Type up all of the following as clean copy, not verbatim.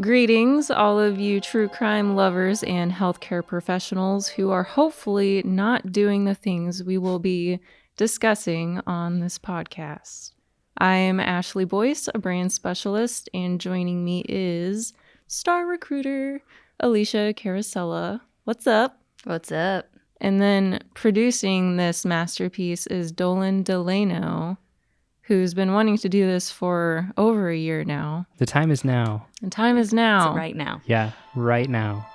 Greetings, all of you true crime lovers and healthcare professionals who are hopefully not doing the things we will be discussing on this podcast. I am Ashley Boyce, a brand specialist, and joining me is star recruiter Alicia Carosella. What's up? What's up? And then producing this masterpiece is Dolan Delano, who's been wanting to do this for over a year now. The time is now. The time is now. So right now. Yeah, right now.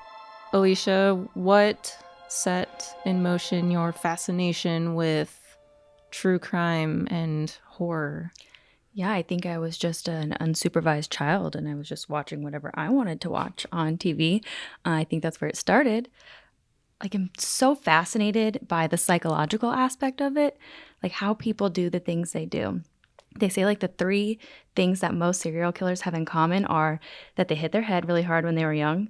Alicia, what set in motion your fascination with true crime and horror? Yeah, I think I was just an unsupervised child and I was just watching whatever I wanted to watch on TV. I think that's where it started. Like, I'm so fascinated by the psychological aspect of it, like how people do the things they do. They say like the 3 things that most serial killers have in common are that they hit their head really hard when they were young,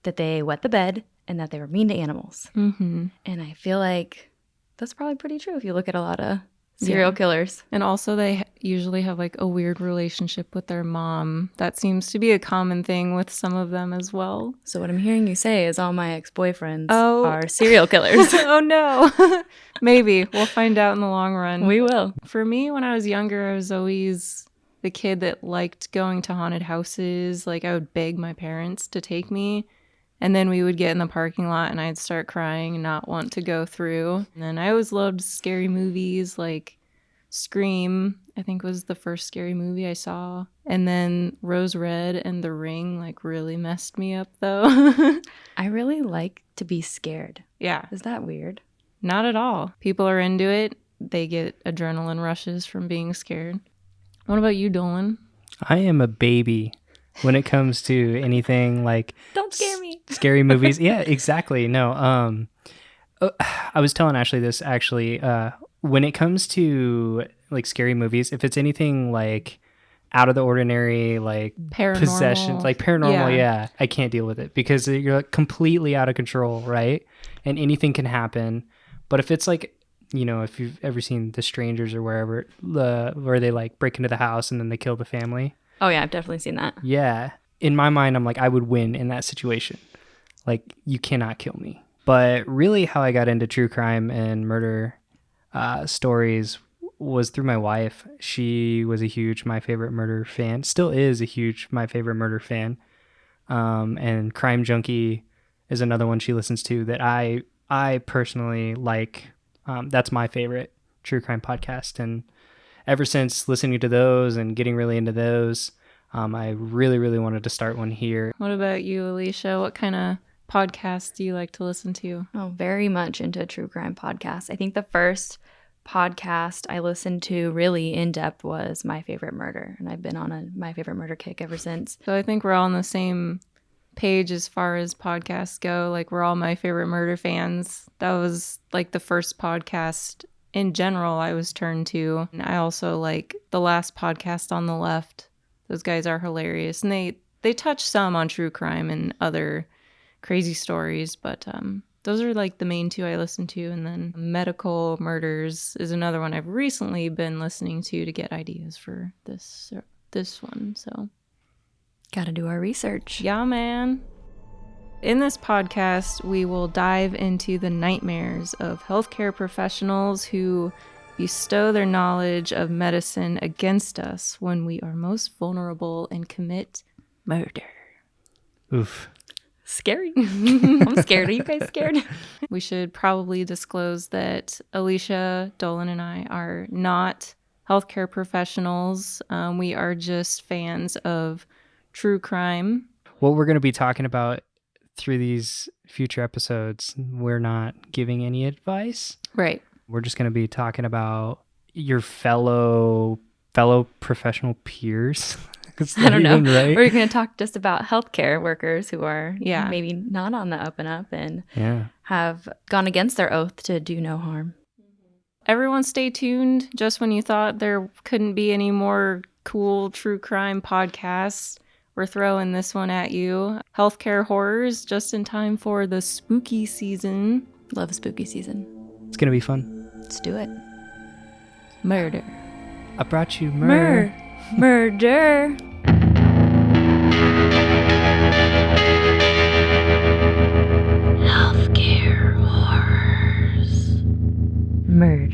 that they wet the bed, and that they were mean to animals. Mm-hmm. And I feel like that's probably pretty true if you look at a lot of serial killers. And also they usually have like a weird relationship with their mom. That seems to be a common thing with some of them as well. So what I'm hearing you say is all my ex-boyfriends are serial killers. Oh no. Maybe. We'll find out in the long run. We will. For me, when I was younger, I was always the kid that liked going to haunted houses. Like, I would beg my parents to take me. And then we would get in the parking lot and I'd start crying and not want to go through. And then I always loved scary movies, like Scream, I think was the first scary movie I saw. And then Rose Red and The Ring like really messed me up though. I really like to be scared. Yeah. Is that weird? Not at all. People are into it. They get adrenaline rushes from being scared. What about you, Dolan? I am a baby when it comes to anything like Don't scare me. Scary movies. Yeah, exactly. No. I was telling Ashley this actually. When it comes to like scary movies, if it's anything like out of the ordinary, like Paranormal. possessions, like paranormal, yeah, I can't deal with it because you're like completely out of control, right? And anything can happen. But if it's like, you know, if you've ever seen The Strangers or wherever, where they like break into the house and then they kill the family. Oh yeah, I've definitely seen that. Yeah. In my mind, I'm like, I would win in that situation. Like, you cannot kill me. But really how I got into true crime and murder stories was through my wife. She was a huge My Favorite Murder fan. Still is a huge My Favorite Murder fan. And Crime Junkie is another one she listens to that I personally like. That's my favorite true crime podcast. And ever since listening to those and getting really into those, I really, really wanted to start one here. What about you, Alicia? What kind of podcasts do you like to listen to? Oh, very much into true crime podcasts. I think the first podcast I listened to really in depth was My Favorite Murder. And I've been on a My Favorite Murder kick ever since. So I think we're all on the same page as far as podcasts go. Like, we're all My Favorite Murder fans. That was like the first podcast in general I was turned to. And I also like the last podcast on the left. Those guys are hilarious. And they touch some on true crime and other crazy stories, but those are like the main 2 I listen to. And then Medical Murders is another one I've recently been listening to get ideas for this one. So Gotta do our research. yeah, man. In this podcast, we will dive into the nightmares of healthcare professionals who bestow their knowledge of medicine against us when we are most vulnerable and commit murder. Oof. Scary. I'm scared. Are you guys scared? We should probably disclose that Alicia, Dolan, and I are not healthcare professionals. We are just fans of true crime. What we're going to be talking about through these future episodes, we're not giving any advice. Right. We're just going to be talking about your fellow professional peers. I don't know. Right? We're going to talk just about healthcare workers who are Yeah. maybe not on the up and up and Yeah. have gone against their oath to do no harm. Everyone stay tuned. Just when you thought there couldn't be any more cool true crime podcasts, we're throwing this one at you. Healthcare horrors just in time for the spooky season. Love spooky season. It's going to be fun. Let's do it. Murder. I brought you murder. Murder. Murder.